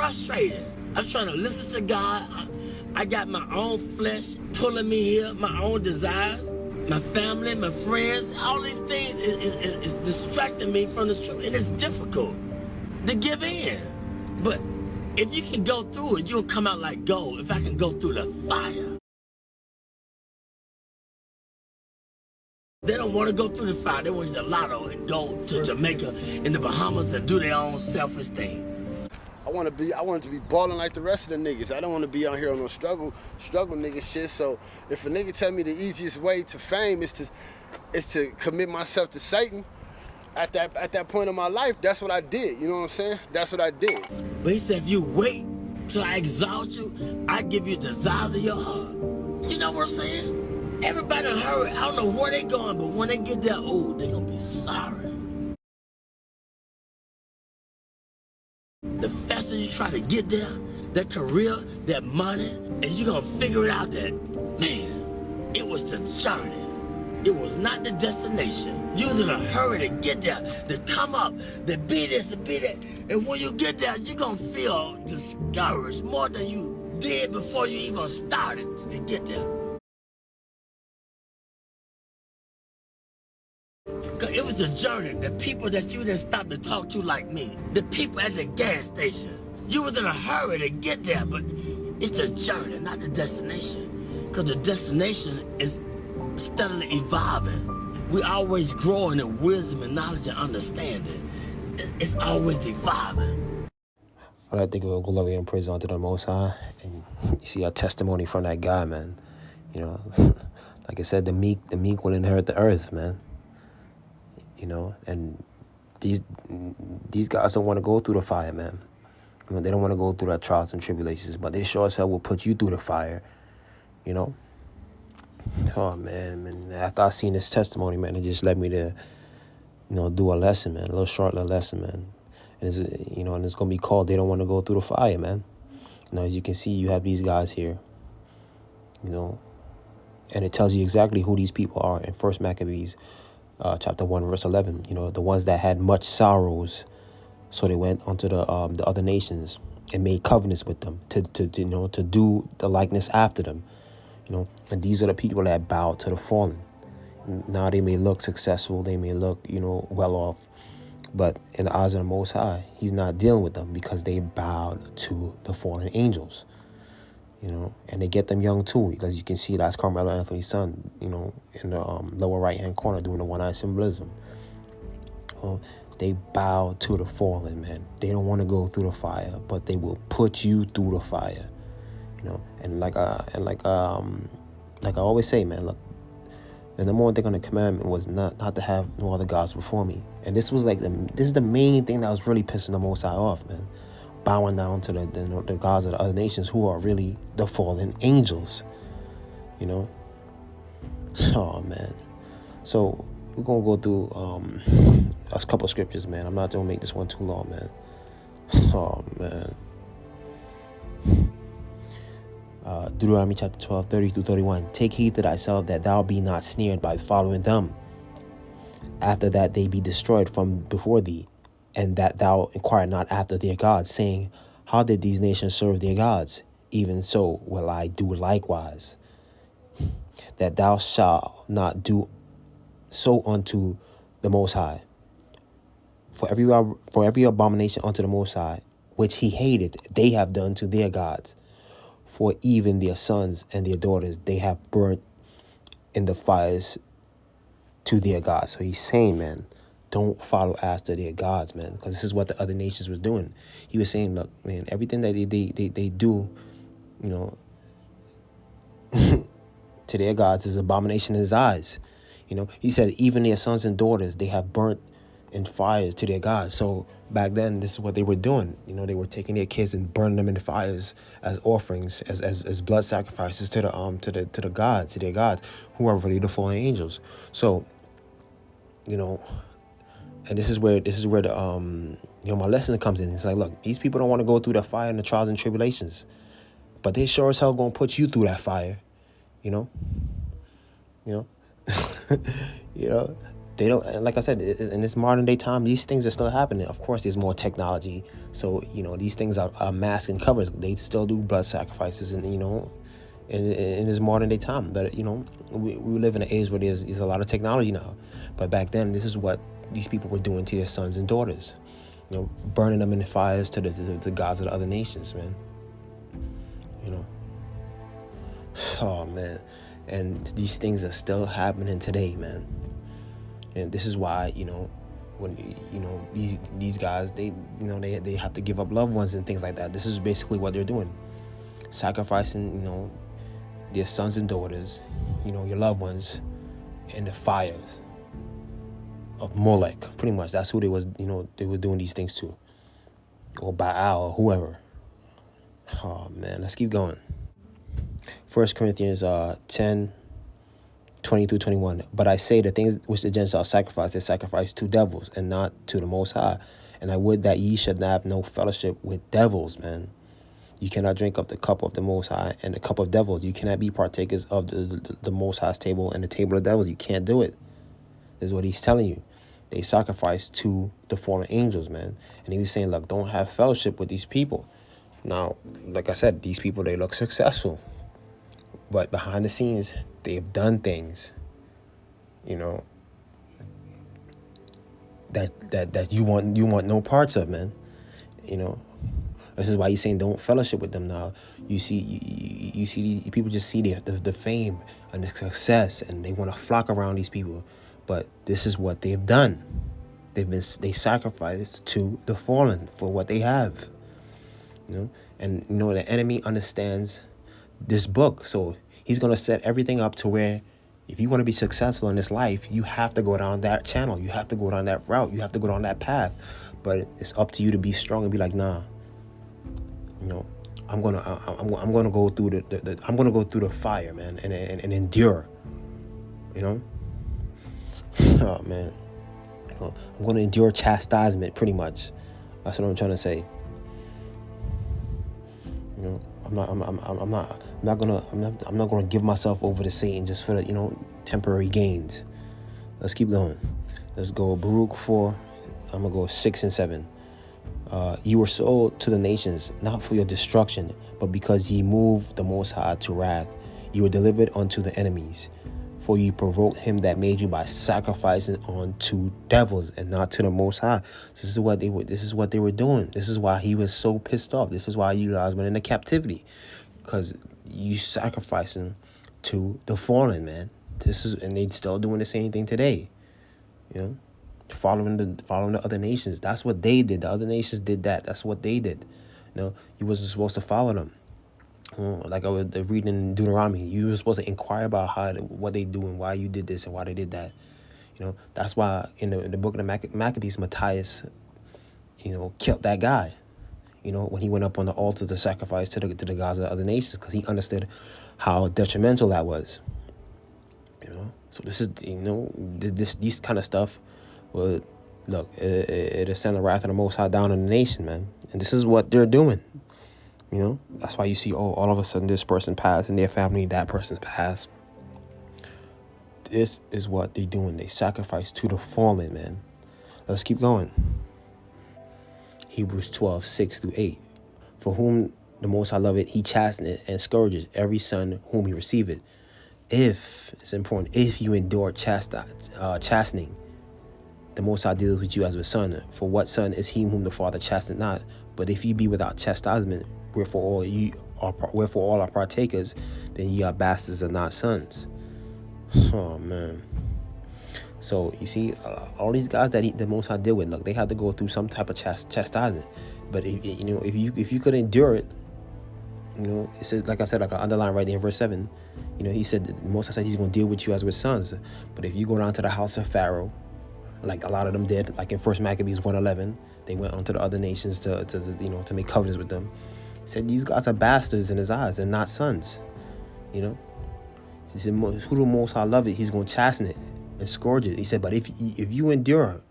frustrated. I'm trying to listen to God. I got my own flesh pulling me here, my own desires, my family, my friends. All these things is distracting me from the truth, and it's difficult to give in. But if you can go through it, you'll come out like gold. If I can go through the fire. They don't want to go through the fire. They want the lotto and go to Jamaica and the Bahamas and do their own selfish thing. I want to be balling like the rest of the niggas. I don't want to be out here on no struggle nigga shit. So if a nigga tell me the easiest way to fame is to commit myself to Satan, at that point in my life, that's what I did. You know what I'm saying? That's what I did. But he said, if you wait till I exalt you, I give you the desire of your heart. You know what I'm saying? Everybody in a hurry. I don't know where they going, but when they get there, oh, they gonna be sorry. The faster you try to get there, that career, that money, and you're gonna figure it out that, man, it was the journey. It was not the destination. You was in a hurry to get there, to come up, to be this, to be that. And when you get there, you're gonna feel discouraged more than you did before you even started to get there. Cause it was the journey, the people that you didn't stop to talk to like me, the people at the gas station. You was in a hurry to get there, but it's the journey, not the destination. Cause the destination is steadily evolving. We always growing in wisdom and knowledge and understanding. It's always evolving. But I think we'll glory and praise unto the Most High. And you see our testimony from that guy, man. You know, like I said, the meek will inherit the earth, man. You know, and these guys don't want to go through the fire, man. You know, they don't want to go through that trials and tribulations, but they sure as hell will put you through the fire, you know. Oh, man, and after I seen this testimony, man, it just led me to, you know, do a lesson, man, a little short little lesson, man. And it's, you know, and it's going to be called They Don't Want to Go Through the Fire, man. You know, as you can see, you have these guys here, you know, and it tells you exactly who these people are in 1 Maccabees chapter 1, verse 11, you know, the ones that had much sorrows. So they went onto the other nations and made covenants with them to you know, to do the likeness after them. You know, and these are the people that bow to the fallen. Now they may look successful, they may look, you know, well off, but in the eyes of the Most High, he's not dealing with them because they bowed to the fallen angels. You know, and they get them young too. As you can see, that's Carmelo Anthony's son, you know, in the lower right-hand corner doing the one-eye symbolism. They bow to the fallen, man. They don't want to go through the fire, but they will put you through the fire. You know, and like I always say, man, look, the number one thing on the commandment was not to have no other gods before me. And this was like this is the main thing that was really pissing the Most High off, man. Bowing down to the gods of the other nations who are really the fallen angels, you know. Oh, man. So we're gonna go through a couple of scriptures, man. I'm not gonna make this one too long, man. Oh, man. Deuteronomy chapter 12, 30 through 31. Take heed to thyself that thou be not snared by following them, after that they be destroyed from before thee, and that thou inquire not after their gods, saying, how did these nations serve their gods? Even so will I do likewise. That thou shalt not do so unto the Most High. For every abomination unto the Most High, which he hated, they have done to their gods. For even their sons and their daughters they have burnt in the fires to their gods. So he's saying, man, don't follow after their gods, man, because this is what the other nations was doing. He was saying, look, man, everything that they do, you know, to their gods is abomination in his eyes. You know, he said even their sons and daughters they have burnt in fires to their gods. So back then, this is what they were doing. You know, they were taking their kids and burning them in the fires as offerings, as blood sacrifices to the gods, to their gods, who are really the fallen angels. So, you know, and this is where the you know, my lesson comes in. It's like, look, these people don't want to go through the fire and the trials and tribulations, but they sure as hell gonna put you through that fire. You know, you know, they don't, like I said, in this modern day time, these things are still happening. Of course, there's more technology, so these things are masked and covers. They still do blood sacrifices, and in this modern day time. But we live in an age where there's a lot of technology now. But back then, this is what these people were doing to their sons and daughters. Burning them in the fires to the gods of the other nations, man. Oh man, and these things are still happening today, man. And this is why when these guys, they have to give up loved ones and things like that. This is basically what they're doing, sacrificing their sons and daughters, your loved ones, in the fires of Molech. Pretty much, that's who they were doing these things to, or Baal, or whoever. Oh man, let's keep going. 1 Corinthians 10, 20 through 21. But I say the things which the Gentiles sacrifice, they sacrifice to devils, and not to the Most High. And I would that ye should have no fellowship with devils, man. You cannot drink up the cup of the Most High and the cup of devils. You cannot be partakers of the Most High's table and the table of devils. You can't do it. This is what he's telling you. They sacrifice to the fallen angels, man. And he was saying, look, don't have fellowship with these people. Now, like I said, these people, they look successful. But behind the scenes, they've done things, that you want no parts of, man. This is why he's saying don't fellowship with them now. You see these people just see the fame and the success, and they want to flock around these people. But this is what they've done. They sacrificed to the fallen for what they have. And the enemy understands this book, so he's going to set everything up to where if you want to be successful in this life, you have to go down that channel, you have to go down that route, you have to go down that path. But it's up to you to be strong and be like, nah, I'm gonna go through the fire, man, and endure. Oh man, I'm gonna endure chastisement, pretty much. That's what I'm trying to say. I'm not gonna give myself over to Satan just for the temporary gains. Let's keep going. Let's go Baruch 4. I'm gonna go 6 and 7. You were sold to the nations, not for your destruction, but because ye moved the Most High to wrath. You were delivered unto the enemies. For you provoked him that made you by sacrificing unto devils and not to the Most High. This is what they were doing. This is why he was so pissed off. This is why you guys went into captivity, because you sacrificing to the fallen, man. And they still doing the same thing today. Following the other nations. That's what they did. The other nations did that. That's what they did. You wasn't supposed to follow them. Like I was reading in Deuteronomy, you were supposed to inquire about what they do and why you did this and why they did that. That's why in the book of the Maccabees, Matthias, killed that guy. When he went up on the altar to sacrifice to the gods of the other nations, because he understood how detrimental that was. So this is these kind of stuff. Well, look, it'll send the wrath of the Most High down on the nation, man. And this is what they're doing. That's why you see, all of a sudden this person passed in their family, that person's passed. This is what they're doing. They sacrifice to the fallen, man. Let's keep going. Hebrews 12, 6 through 8. For whom the Most High loveth, he chasteneth and scourges every son whom he receiveth. It's important, if you endure chastening, the Most High deals with you as a son. For what son is he whom the Father chasteneth not? But if you be without chastisement, wherefore all are partakers, then ye are bastards and not sons. Oh man. So you see, all these guys that the Most High deal with, look, they had to go through some type of chastisement. But if you could endure it, it says, like I said, like I underlined right there in verse 7. He said the Most High said he's going to deal with you as with sons. But if you go down to the house of Pharaoh, like a lot of them did, like in 1 Maccabees 1:11, they went onto the other nations to make covenants with them. He said these guys are bastards in his eyes and not sons. He said, who the Most High love it, he's going to chasten it and scourge it. He said, but if you endure,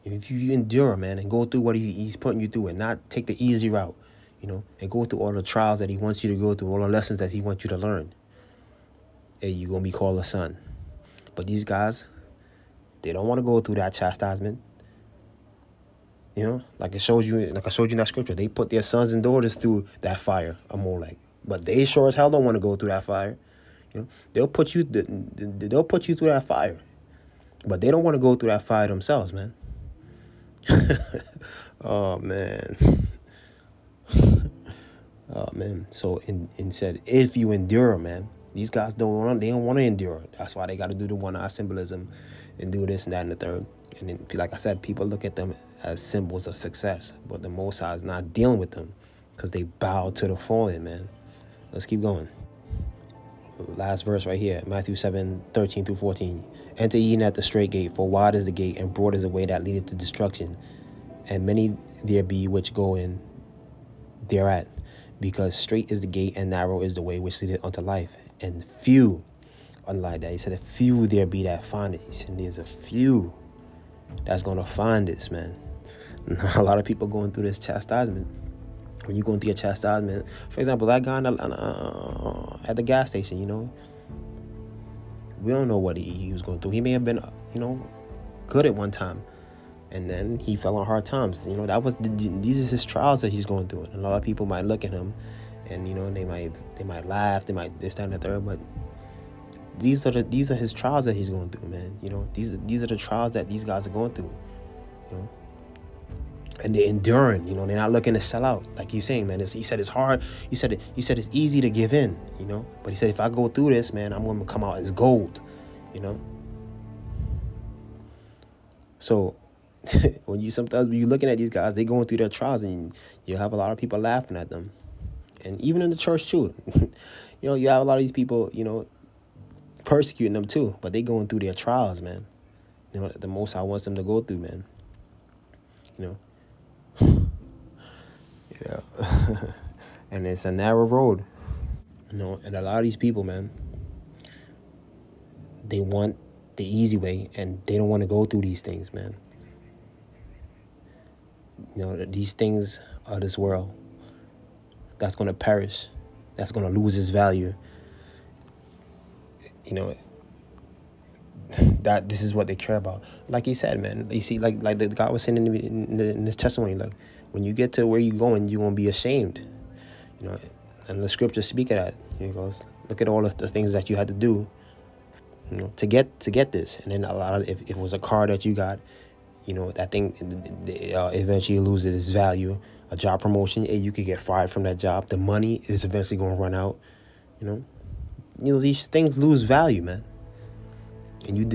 man, and go through what he's putting you through and not take the easy route, and go through all the trials that he wants you to go through, all the lessons that he wants you to learn, hey, you're going to be called a son. But these guys, They don't want to go through that chastisement. You know, like I showed you in that scripture, they put their sons and daughters through that fire, Amalek. But they sure as hell don't want to go through that fire. You know, they'll put you through that fire, but they don't want to go through that fire themselves, man. Oh man. Oh man. So in said, if you endure, man, these guys don't want to endure. That's why they got to do the one-eye symbolism and do this and that and the third. And then, like I said, people look at them as symbols of success, but the Most High is not dealing with them because they bow to the fallen, man. Let's keep going. Last verse right here, Matthew 7:13-14. Enter ye in at the straight gate, for wide is the gate, and broad is the way that leadeth to destruction, and many there be which go in thereat. Because straight is the gate, and narrow is the way which leadeth unto life, and few, unlike that, he said, a few there be that find it. He said, there's a few that's gonna find this, man. A lot of people going through this chastisement. When you're going through a chastisement, for example, that guy at the gas station, you know, we don't know what he was going through. He may have been, you know, good at one time, and then he fell on hard times. You know, these are his trials that he's going through. And a lot of people might look at him, and you know, they might laugh, they might this, that, and the third, but these are his trials that he's going through, man. You know, these are the trials that these guys are going through. You know. And they're enduring, you know, they're not looking to sell out. Like he's saying, man, he said it's hard. He said it's easy to give in, you know. But he said, if I go through this, man, I'm going to come out as gold, you know. So when you're looking at these guys, they're going through their trials, and you have a lot of people laughing at them. And even in the church too, you know, you have a lot of these people, you know, persecuting them too. But they going through their trials, man. You know, the Most High wants them to go through, man. You know. Yeah. And it's a narrow road, you know, and a lot of these people, man, they want the easy way, and they don't want to go through these things, man. You know, these things are this world that's going to perish, that's going to lose its value. You know, that this is what they care about. Like he said, man, you see, like the God was saying in this testimony, like, when you get to where you're going, you won't be ashamed, you know. And the scriptures speak of that. He goes, look at all of the things that you had to do, you know, to get this. And then a lot of, if it was a car that you got, you know, that thing eventually loses its value. A job promotion, you could get fired from that job. The money is eventually going to run out, you know. You know, these things lose value, man. And you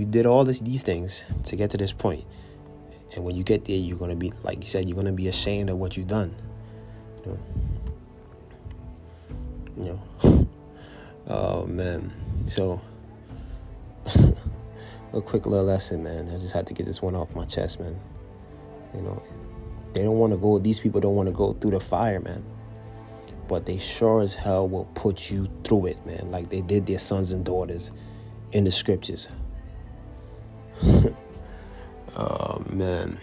did all these things to get to this point. And when you get there, you're going to be, like you said, you're going to be ashamed of what you've done. You know. Oh, man. So, a quick little lesson, man. I just had to get this one off my chest, man. You know, these people don't want to go through the fire, man. But they sure as hell will put you through it, man. Like they did their sons and daughters in the scriptures. Oh, man.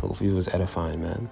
Hopefully it was edifying, man.